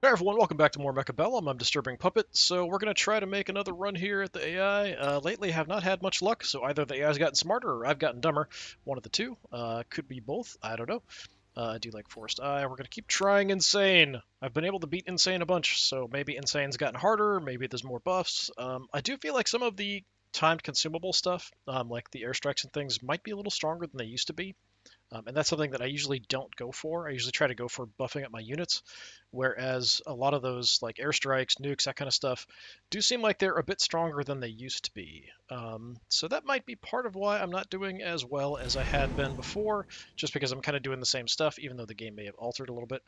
Hey everyone, welcome back to more Mechabellum. I'm DisturbingPuppet, so we're going to try to make another run here at the AI. Lately, I have not had much luck, so either the AI's gotten smarter or I've gotten dumber. One of the two. Could be both, I don't know. I do like Forest Eye. We're going to keep trying Insane. I've been able to beat Insane a bunch, so maybe Insane's gotten harder, maybe there's more buffs. I do feel like some of the timed consumable stuff, like the airstrikes and things, might be a little stronger than they used to be. And that's something that I usually don't go for. I usually try to go for buffing up my units, whereas a lot of those, like airstrikes, nukes, that kind of stuff, do seem like they're a bit stronger than they used to be. So that might be part of why I'm not doing as well as I had been before, just because I'm kind of doing the same stuff, even though the game may have altered a little bit.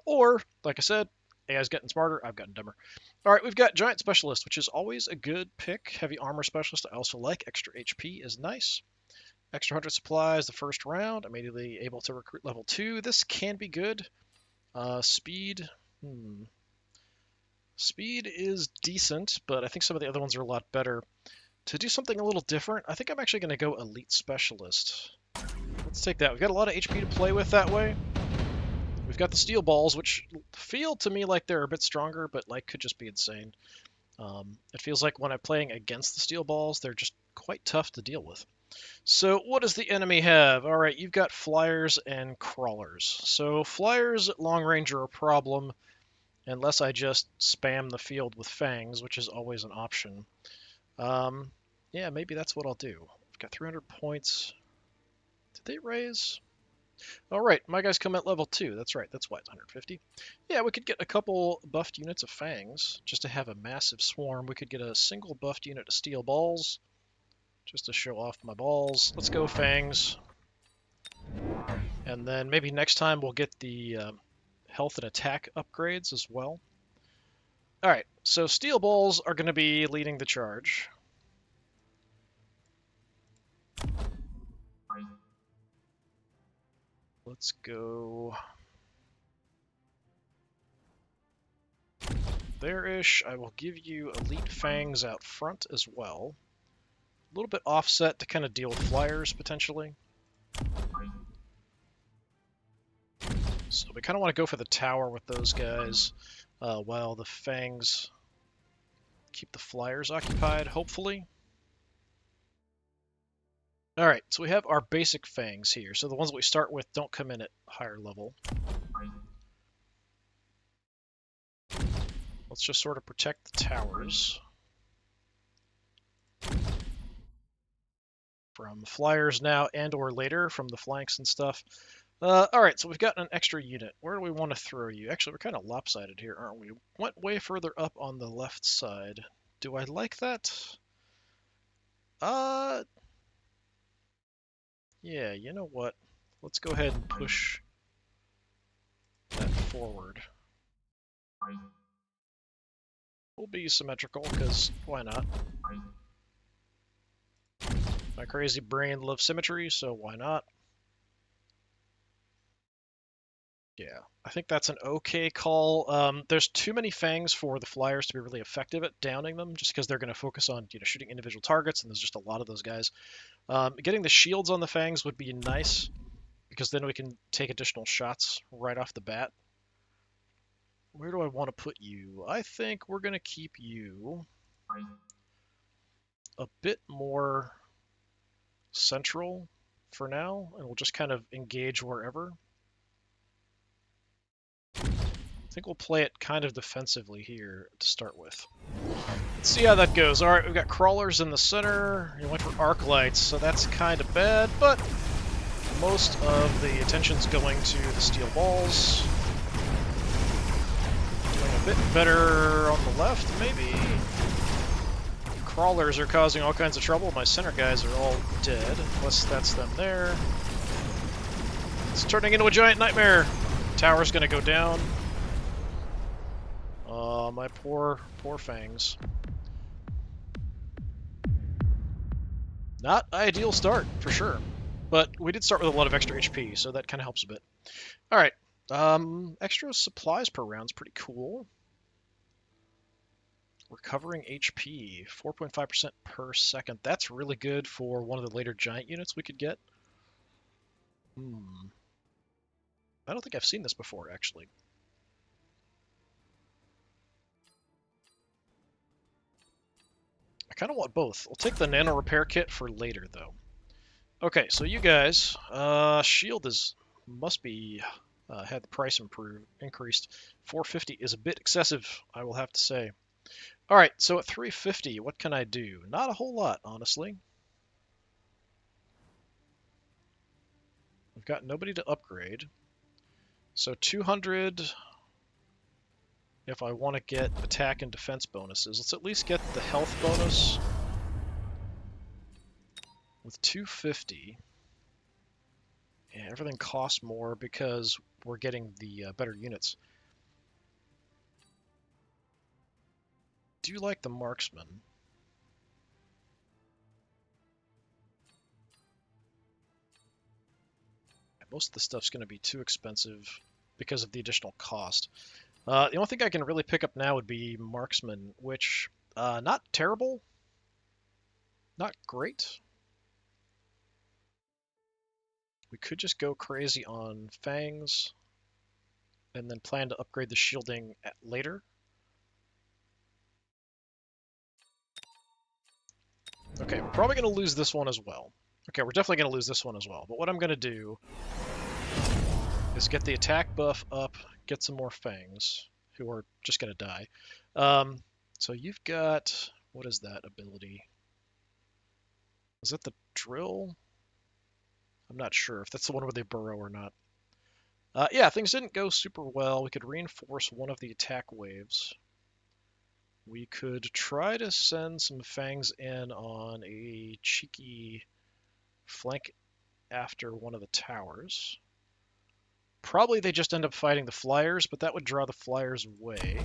Or, like I said, AI's gotten smarter, I've gotten dumber. All right, we've got Giant Specialist, which is always a good pick. Heavy Armor Specialist I also like. Extra HP is nice. Extra 100 supplies the first round. Immediately able to recruit level 2. This can be good. Speed. Speed is decent, but I think some of the other ones are a lot better. To do something a little different, I think I'm actually going to go Elite Specialist. Let's take that. We've got a lot of HP to play with that way. We've got the Steel Balls, which feel to me like they're a bit stronger, but like could just be insane. It feels like when I'm playing against the Steel Balls, they're just quite tough to deal with. So what does the enemy have? All right, you've got flyers and crawlers. So flyers at long range are a problem unless I just spam the field with fangs, which is always an option. Um, yeah, maybe that's what I'll do. I've got 300 points. Did they raise? All right, my guys come at level 2. That's right, that's why it's 150. Yeah, we could get a couple buffed units of fangs just to have a massive swarm. We could get a single buffed unit of steel balls just to show off my balls. Let's go fangs. And then maybe next time we'll get the health and attack upgrades as well. All right, so steel balls are going to be leading the charge. Let's go there-ish. I will give you elite fangs out front as well. A little bit offset to kind of deal with flyers potentially. So we kind of want to go for the tower with those guys while the fangs keep the flyers occupied, hopefully. All right, so we have our basic fangs here. So the ones that we start with don't come in at higher level. Let's just sort of protect the towers from flyers now and or later from the flanks and stuff. All right, so we've got an extra unit. Where do we want to throw you? Actually, we're kind of lopsided here, aren't we? Went way further up on the left side. Do I like that? Yeah, you know what? Let's go ahead and push that forward. We'll be symmetrical, because why not? My crazy brain loves symmetry, so why not? Yeah, I think that's an okay call. There's too many fangs for the flyers to be really effective at downing them, just because they're going to focus on shooting individual targets, and there's just a lot of those guys. Getting the shields on the fangs would be nice, because then we can take additional shots right off the bat. Where do I want to put you? I think we're going to keep you a bit more central for now, and we'll just kind of engage wherever. I think we'll play it kind of defensively here to start with. Let's see how that goes. All right, we've got crawlers in the center. You went for arc lights, so that's kind of bad, but most of the attention's going to the steel balls. Doing a bit better on the left, maybe. Crawlers are causing all kinds of trouble. My center guys are all dead, unless that's them there. It's turning into a giant nightmare. Tower's gonna go down. My poor fangs. Not ideal start, for sure. But we did start with a lot of extra HP, so that kind of helps a bit. Alright, extra supplies per round is pretty cool. Recovering HP, 4.5% per second. That's really good for one of the later giant units we could get. I don't think I've seen this before, actually. kind of want both. I'll take the nano repair kit for later, though. Okay, so you guys, shield must be had the price increased. 450 is a bit excessive, I will have to say. All right, so at 350, what can I do? Not a whole lot, honestly. I've got nobody to upgrade. So 200 if I want to get attack and defense bonuses. Let's at least get the health bonus with 250. Yeah, everything costs more because we're getting the better units. Do you like the marksman? Most of the stuff's going to be too expensive because of the additional cost. The only thing I can really pick up now would be marksman, which not terrible, not great. We could just go crazy on fangs and then plan to upgrade the shielding later. Okay, we're probably going to lose this one as well. Okay, we're definitely going to lose this one as well. But what I'm going to do is get the attack buff up, get some more fangs, who are just going to die. So you've got, what is that ability? Is it the drill? I'm not sure if that's the one where they burrow or not. Yeah, things didn't go super well. We could reinforce one of the attack waves. We could try to send some fangs in on a cheeky flank after one of the towers. Probably they just end up fighting the flyers, but that would draw the flyers away.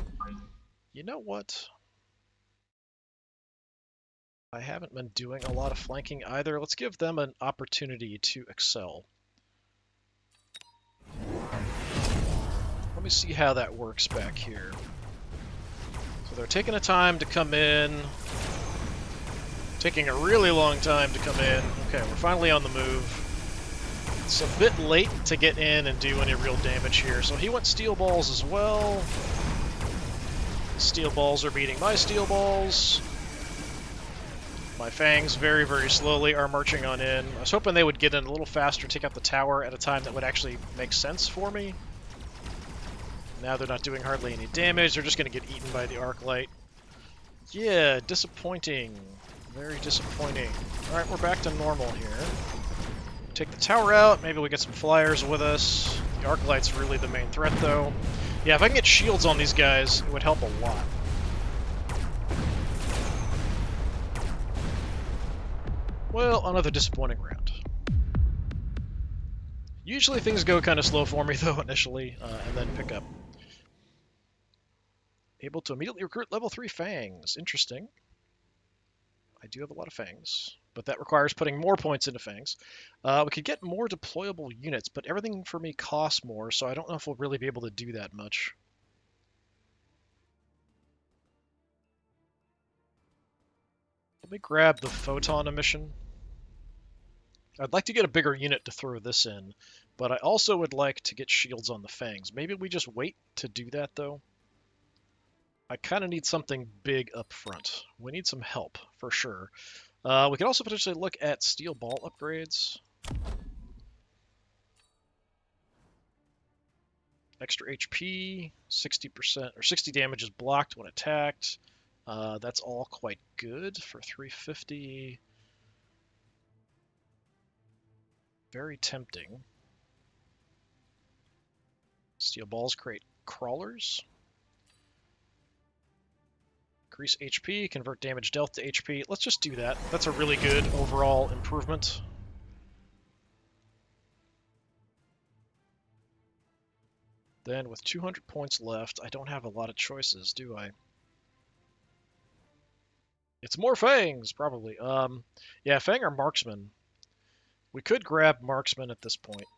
You know what? I haven't been doing a lot of flanking either. Let's give them an opportunity to excel. Let me see how that works back here. So they're taking a time to come in. Taking a really long time to come in. Okay, we're finally on the move. It's a bit late to get in and do any real damage here. So he went steel balls as well. Steel balls are beating my steel balls. My fangs very, very slowly are marching on in. I was hoping they would get in a little faster, take out the tower at a time that would actually make sense for me. Now they're not doing hardly any damage. They're just going to get eaten by the arc light. Yeah, disappointing. Very disappointing. Alright, we're back to normal here. Take the tower out. Maybe we get some flyers with us. The arc light's really the main threat, though. Yeah, if I can get shields on these guys, it would help a lot. Well, another disappointing round. Usually things go kind of slow for me, though, initially, and then pick up. Able to immediately recruit level 3 fangs. Interesting. I do have a lot of fangs, but that requires putting more points into fangs. We could get more deployable units, but everything for me costs more, so I don't know if we'll really be able to do that much. Let me grab the photon emission. I'd like to get a bigger unit to throw this in, but I also would like to get shields on the fangs. Maybe we just wait to do that, though. I kind of need something big up front. We need some help, for sure. We could also potentially look at steel ball upgrades. Extra HP, 60% or 60 damage is blocked when attacked. That's all quite good for 350. Very tempting. Steel balls create crawlers. Increase HP, convert damage dealt to HP. Let's just do that. That's a really good overall improvement. Then with 200 points left, I don't have a lot of choices, do I? It's more fangs, probably. Yeah, fang or marksman. We could grab marksman at this point.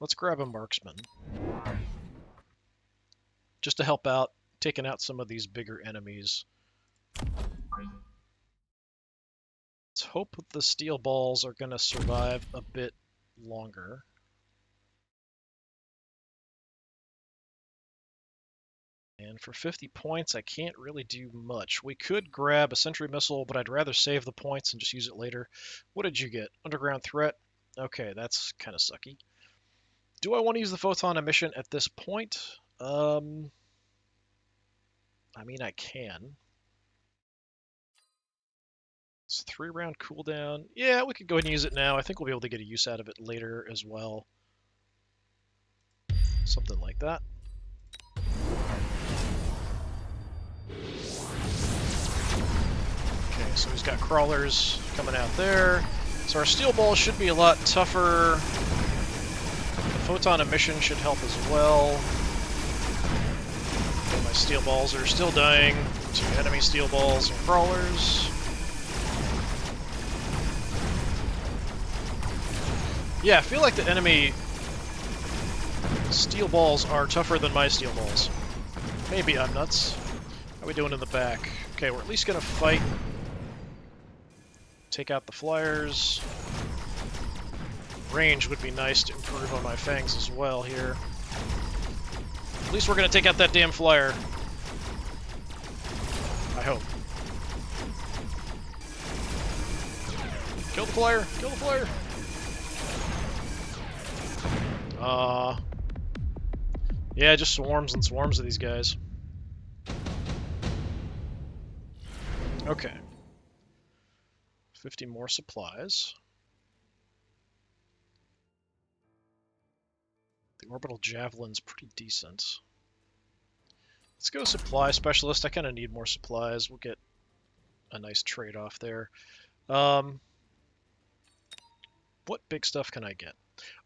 Let's grab a marksman. Just to help out, taking out some of these bigger enemies. Let's hope the steel balls are going to survive a bit longer. And for 50 points, I can't really do much. We could grab a sentry missile, but I'd rather save the points and just use it later. What did you get? Underground threat? Okay, that's kind of sucky. Do I want to use the photon emission at this point? I mean, I can. It's a 3-round cooldown. Yeah, we could go ahead and use it now. I think we'll be able to get a use out of it later as well. Something like that. Okay, so he's got crawlers coming out there. So our steel balls should be a lot tougher. The photon emission should help as well. Okay, my steel balls are still dying to enemy steel balls and crawlers. Yeah, I feel like the enemy steel balls are tougher than my steel balls. Maybe I'm nuts. How are we doing in the back? Okay, we're at least gonna fight. Take out the flyers. Range would be nice to improve on my fangs as well here. At least we're gonna take out that damn flyer. I hope. Kill the flyer! Kill the flyer! Yeah, just swarms and swarms of these guys. Okay. 50 more supplies. The orbital javelin's pretty decent. Let's go supply specialist. I kind of need more supplies. We'll get a nice trade-off there. What big stuff can I get?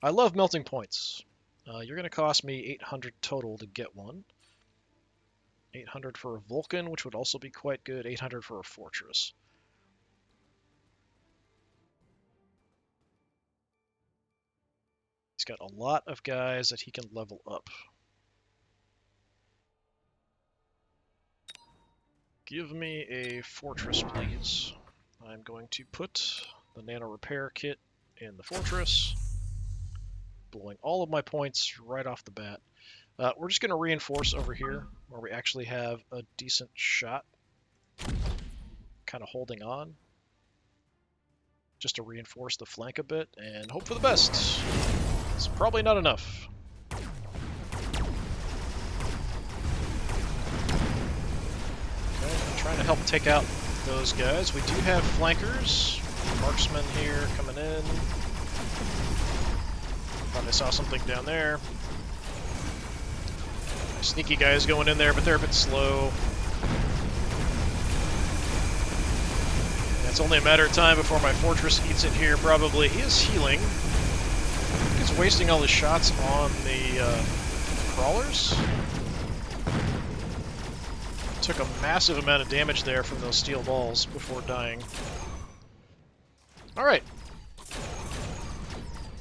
I love melting points. You're going to cost me 800 total to get one. 800 for a Vulcan, which would also be quite good. 800 for a fortress. He's got a lot of guys that he can level up. Give me a fortress, please. I'm going to put the nano repair kit in the fortress, blowing all of my points right off the bat. We're just going to reinforce over here, where we actually have a decent shot. Kind of holding on. Just to reinforce the flank a bit, and hope for the best. It's probably not enough. Trying to help take out those guys. We do have flankers. Marksman here coming in. Thought I saw something down there. My sneaky guys going in there, but they're a bit slow. And it's only a matter of time before my fortress eats it here, probably. He is healing. I think he's wasting all his shots on the crawlers. Took a massive amount of damage there from those steel balls before dying. Alright.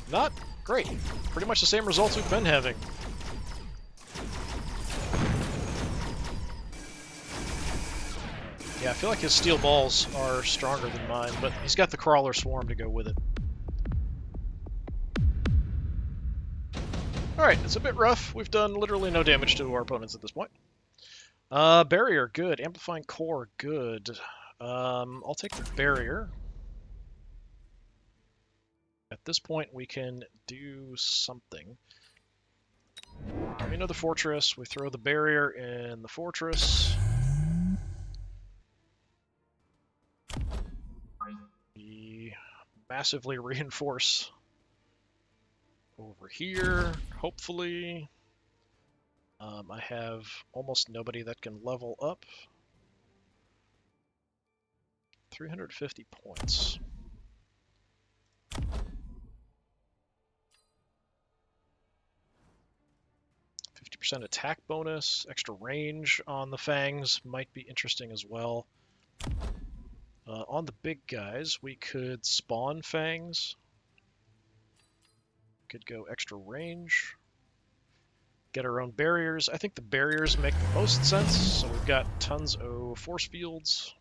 Not great. Pretty much the same results we've been having. Yeah, I feel like his steel balls are stronger than mine, but he's got the crawler swarm to go with it. Alright, it's a bit rough. We've done literally no damage to our opponents at this point. Barrier, good. Amplifying core, good. I'll take the barrier. At this point, we can do something. Give me another fortress. We throw the barrier in the fortress. We massively reinforce over here, hopefully. I have almost nobody that can level up. 350 points. 50% attack bonus, extra range on the fangs might be interesting as well. On the big guys, we could spawn fangs. Could go extra range. Get our own barriers. I think the barriers make the most sense. So we've got tons of force fields.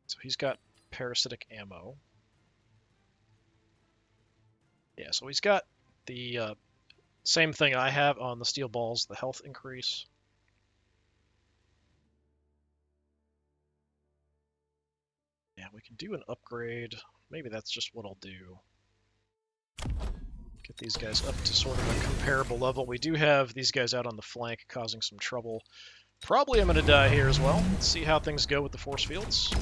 So he's got parasitic ammo. Yeah, so he's got the Same thing I have on the steel balls, the health increase. Yeah, we can do an upgrade. Maybe that's just what I'll do. Get these guys up to sort of a comparable level. We do have these guys out on the flank causing some trouble. Probably I'm going to die here as well. Let's see how things go with the force fields.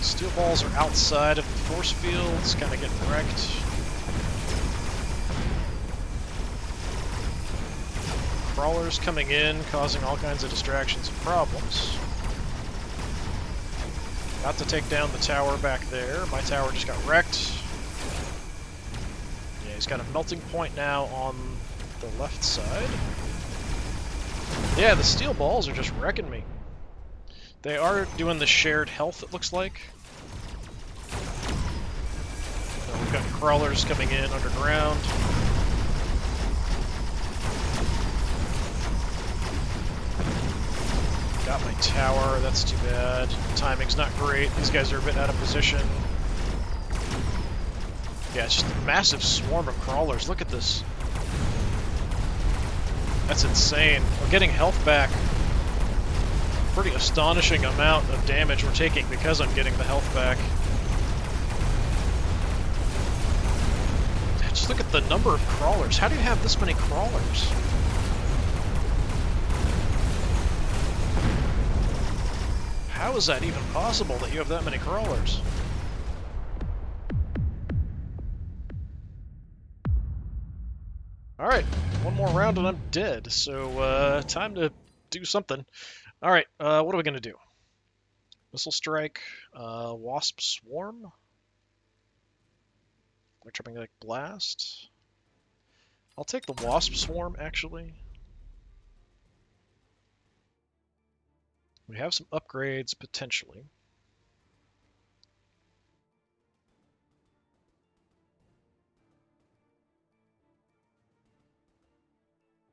Steel balls are outside of the force fields, kind of getting wrecked. Crawlers coming in, causing all kinds of distractions and problems. Got to take down the tower back there. My tower just got wrecked. Yeah, he's got a melting point now on the left side. Yeah, the steel balls are just wrecking me. They are doing the shared health, it looks like. So we've got crawlers coming in underground. Got my tower, that's too bad. Timing's not great. These guys are a bit out of position. Yeah, it's just a massive swarm of crawlers. Look at this. That's insane. We're getting health back. Pretty astonishing amount of damage we're taking because I'm getting the health back. Just look at the number of crawlers. How do you have this many crawlers? How is that even possible that you have that many crawlers? Alright, one more round and I'm dead, so time to do something. Alright, what are we going to do? Missile Strike, Wasp Swarm, Electromagnetic Blast. I'll take the Wasp Swarm, actually. We have some upgrades, potentially.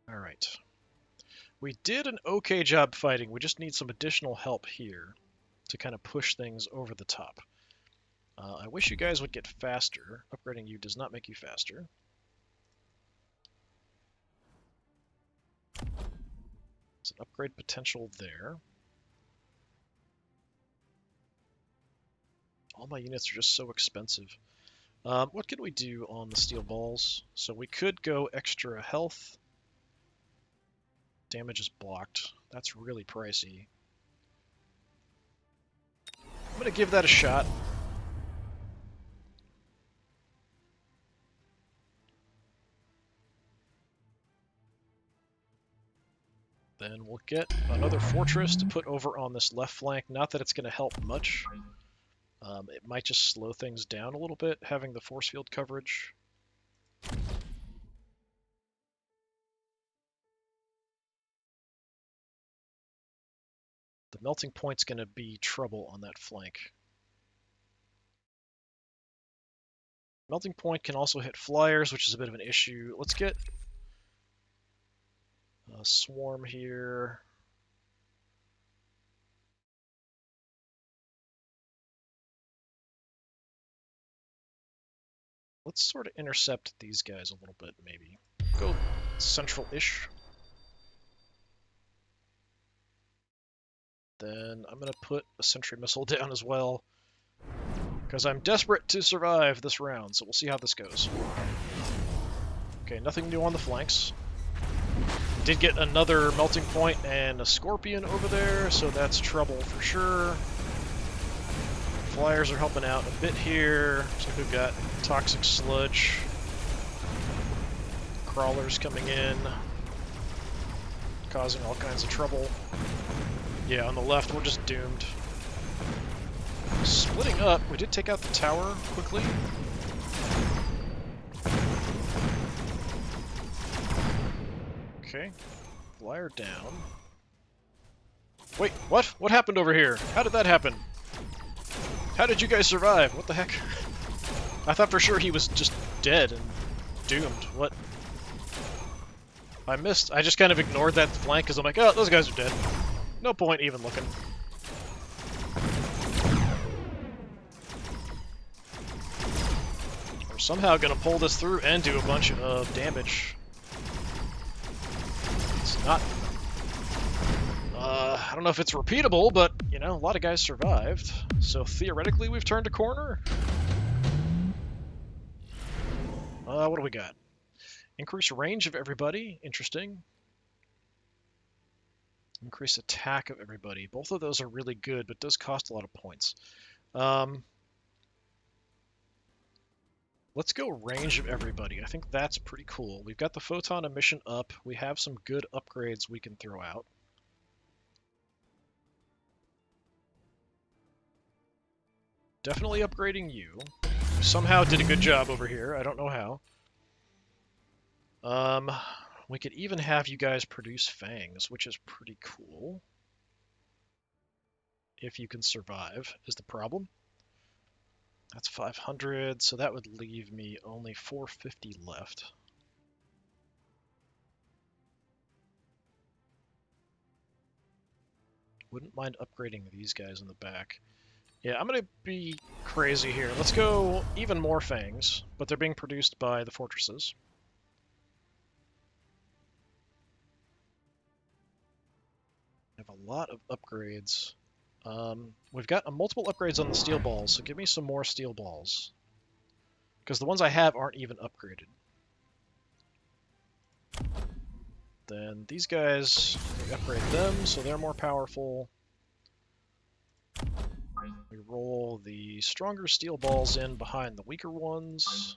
Alright. We did an okay job fighting. We just need some additional help here to kind of push things over the top. I wish you guys would get faster. Upgrading you does not make you faster. There's an upgrade potential there. All my units are just so expensive. What can we do on the steel balls? So we could go extra health. Damage is blocked. That's really pricey. I'm going to give that a shot. Then we'll get another fortress to put over on this left flank. Not that it's going to help much. It might just slow things down a little bit, having the force field coverage. The melting point's going to be trouble on that flank. Melting point can also hit flyers, which is a bit of an issue. Let's get a swarm here. Let's sort of intercept these guys a little bit, maybe. Go central-ish. Then I'm going to put a sentry missile down as well, because I'm desperate to survive this round, so we'll see how this goes. Okay, nothing new on the flanks. Did get another melting point and a scorpion over there, so that's trouble for sure. Flyers are helping out a bit here. So we've got toxic sludge. Crawlers coming in, causing all kinds of trouble. Yeah, on the left, we're just doomed. Splitting up, we did take out the tower quickly. Okay, flyer down. Wait, what? What happened over here? How did that happen? How did you guys survive? What the heck? I thought for sure he was just dead and doomed. What? I missed. I just kind of ignored that flank because I'm like, oh, those guys are dead. No point even looking. somehow going to pull this through and do a bunch of damage. It's not... I don't know if it's repeatable, but, you know, a lot of guys survived. So theoretically, we've turned a corner. What do we got? Increase range of everybody. Interesting. Increase attack of everybody. Both of those are really good, but does cost a lot of points. Let's go range of everybody. I think that's pretty cool. We've got the photon emission up. We have some good upgrades we can throw out. Definitely upgrading you. Somehow did a good job over here. I don't know how. We could even have you guys produce fangs, which is pretty cool. If you can survive, is the problem. That's 500, so that would leave me only 450 left. Wouldn't mind upgrading these guys in the back. Yeah, I'm going to be crazy here. Let's go even more fangs, but they're being produced by the fortresses. I have a lot of upgrades. We've got multiple upgrades on the steel balls, so give me some more steel balls. Because the ones I have aren't even upgraded. Then these guys, we upgrade them, so they're more powerful. We roll the stronger steel balls in behind the weaker ones.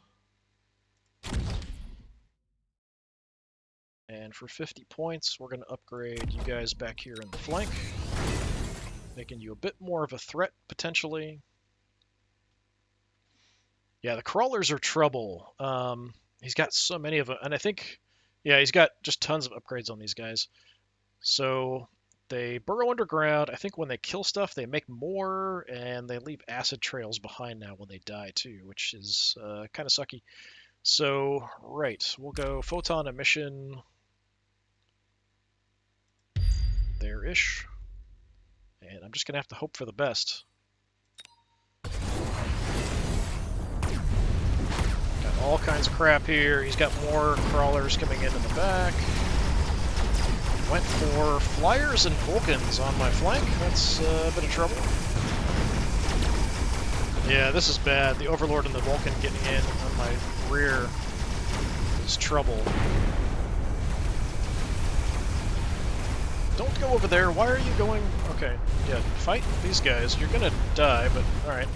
And for 50 points, we're going to upgrade you guys back here in the flank, making you a bit more of a threat, potentially. Yeah, the crawlers are trouble. He's got so many of them, and I think, yeah, he's got just tons of upgrades on these guys. So they burrow underground. I think when they kill stuff, they make more, and they leave acid trails behind now when they die, too, which is kind of sucky. So, right, we'll go photon emission there-ish. And I'm just going to have to hope for the best. Got all kinds of crap here. He's got more crawlers coming in the back. Went for flyers and Vulcans on my flank. That's a bit of trouble. Yeah, this is bad. The Overlord and the Vulcan getting in on my rear is trouble. Don't go over there. Why are you going... Okay, yeah, fight these guys. You're gonna die, but alright.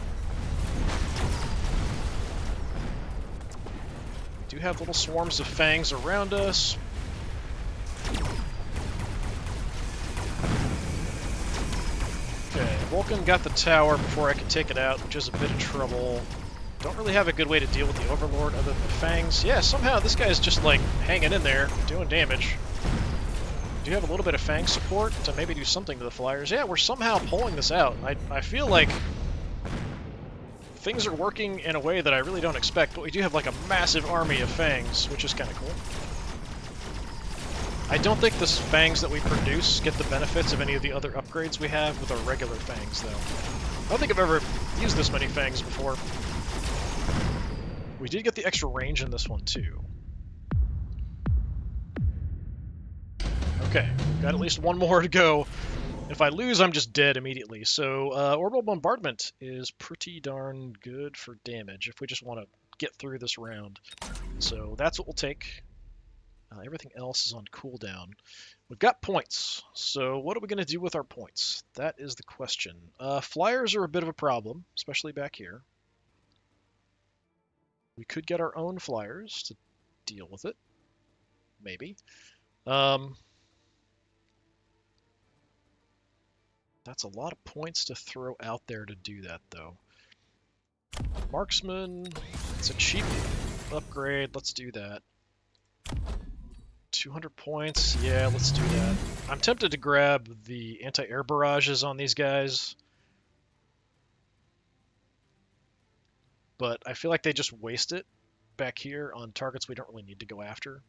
We do have little swarms of fangs around us. Okay, Vulcan got the tower before I could take it out, which is a bit of trouble. Don't really have a good way to deal with the Overlord other than the fangs. Yeah, somehow this guy's just, like, hanging in there, doing damage. Do you have a little bit of fang support to maybe do something to the flyers? Yeah, we're somehow pulling this out. I feel like things are working in a way that I really don't expect, but we do have like a massive army of fangs, which is kind of cool. I don't think the fangs that we produce get the benefits of any of the other upgrades we have with our regular fangs, though. I don't think I've ever used this many fangs before. We did get the extra range in this one, too. Okay, got at least one more to go. If I lose, I'm just dead immediately. So orbital bombardment is pretty darn good for damage if we just want to get through this round. So that's what we'll take. Everything else is on cooldown. We've got points. So what are we going to do with our points? That is the question. Flyers are a bit of a problem, especially back here. We could get our own flyers to deal with it. Maybe. That's a lot of points to throw out there to do that, though. Marksman, it's a cheap upgrade. Let's do that. 200 points. Yeah, let's do that. I'm tempted to grab the anti-air barrages on these guys. But I feel like they just waste it back here on targets we don't really need to go after.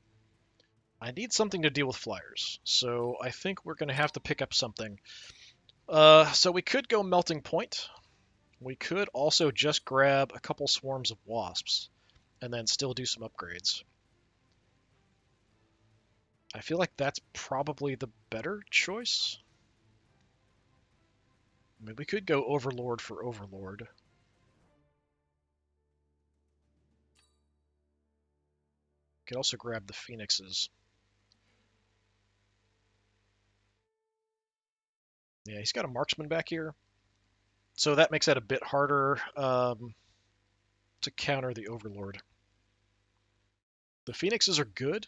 I need something to deal with flyers, so I think we're going to have to pick up something. So we could go Melting Point. We could also just grab a couple swarms of wasps. and then still do some upgrades. I feel like that's probably the better choice. I mean, we could go Overlord for Overlord. Could also grab the Phoenixes. Yeah, he's got a Marksman back here. So that makes that a bit harder to counter the Overlord. The Phoenixes are good,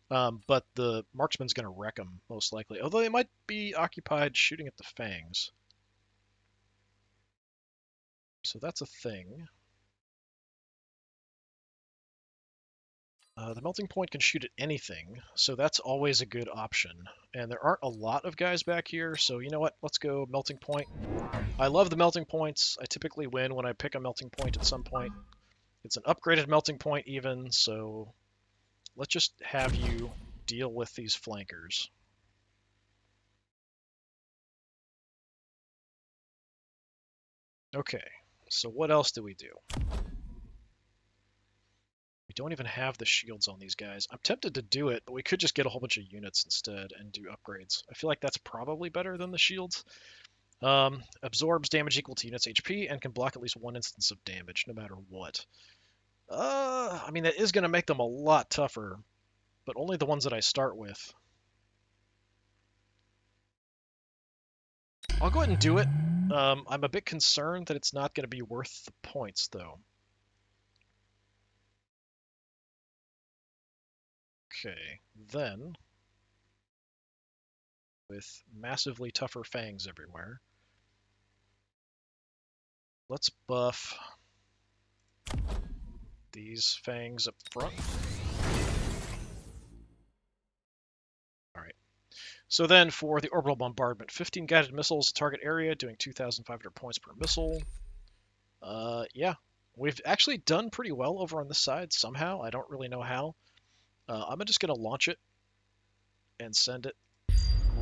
but the Marksman's going to wreck them, most likely. Although they might be occupied shooting at the Fangs. So that's a thing. The Melting Point can shoot at anything, so that's always a good option. And there aren't a lot of guys back here, so you know what? Let's go Melting Point. I love the Melting Points. I typically win when I pick a Melting Point at some point. It's an upgraded Melting Point even, so let's just have you deal with these flankers. Okay, so what else do we do? We don't even have the shields on these guys. I'm tempted to do it, but we could just get a whole bunch of units instead and do upgrades. I feel like that's probably better than the shields. Absorbs damage equal to unit's HP and can block at least one instance of damage, no matter what. I mean, that is going to make them a lot tougher, but only the ones that I start with. I'll go ahead and do it. I'm a bit concerned that it's not going to be worth the points, though. Okay, then, with massively tougher fangs everywhere, let's buff these fangs up front. Alright. So then for the orbital bombardment, 15 guided missiles target area, doing 2,500 points per missile. Yeah, we've actually done pretty well over on this side somehow. I don't really know how. I'm just going to launch it and send it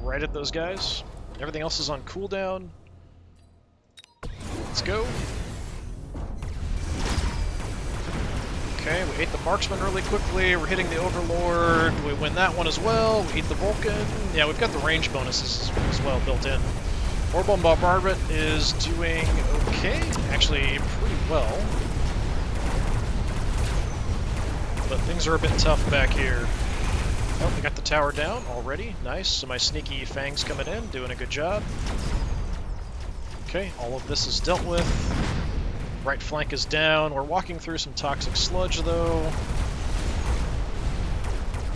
right at those guys. Everything else is on cooldown. Let's go. Okay, we ate the Marksman really quickly. We're hitting the Overlord. We win that one as well. We eat the Vulcan. Yeah, we've got the range bonuses as well built in. Orbital Bombardment is doing okay. Actually, pretty well. But things are a bit tough back here. Oh, we got the tower down already. Nice. So my sneaky Fangs coming in, doing a good job. Okay, all of this is dealt with. Right flank is down. We're walking through some toxic sludge, though.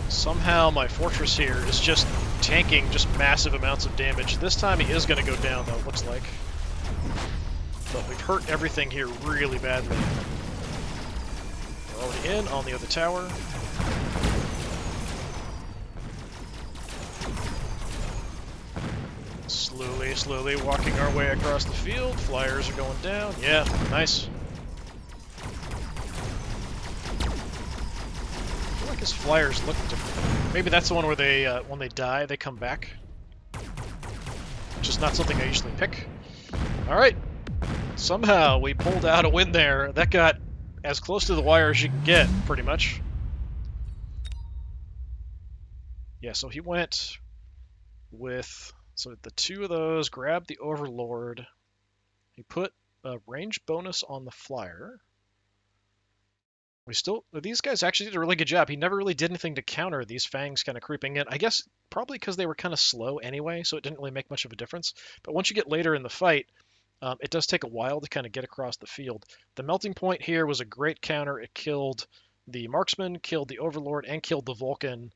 Somehow my fortress here is just tanking just massive amounts of damage. This time he is going to go down, though, it looks like. But we've hurt everything here really badly. We're already in on the other tower. Slowly walking our way across the field. Flyers are going down. Yeah, nice. I feel like his flyers look different. Maybe that's the one where they, when they die, they come back. Which is not something I usually pick. Alright. Somehow we pulled out a win there. That got as close to the wire as you can get, pretty much. Yeah, so he went with... So the two of those, grabbed the Overlord. He put a range bonus on the Flyer. These guys actually did a really good job. He never really did anything to counter these Fangs kind of creeping in. I guess probably because they were kind of slow anyway, so it didn't really make much of a difference. But once you get later in the fight, it does take a while to kind of get across the field. The Melting Point here was a great counter. It killed the Marksman, killed the Overlord, and killed the Vulcan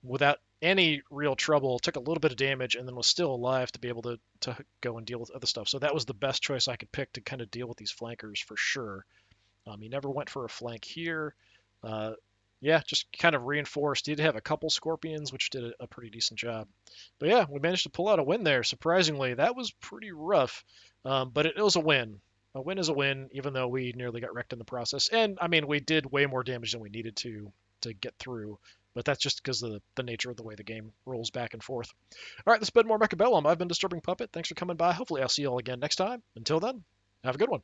without any real trouble. Took a little bit of damage and then was still alive to be able to go and deal with other stuff. So that was the best choice I could pick to kind of deal with these flankers for sure. He never went for a flank here. Yeah, just kind of reinforced. He did have a couple Scorpions, which did a pretty decent job. But yeah, we managed to pull out a win there. Surprisingly, that was pretty rough, but it was a win. A win is a win, even though we nearly got wrecked in the process. And, I mean, we did way more damage than we needed to get through. But that's just because of the nature of the way the game rolls back and forth. All right, this has been more Mechabellum. I've been Disturbing Puppet. Thanks for coming by. Hopefully I'll see you all again next time. Until then, have a good one.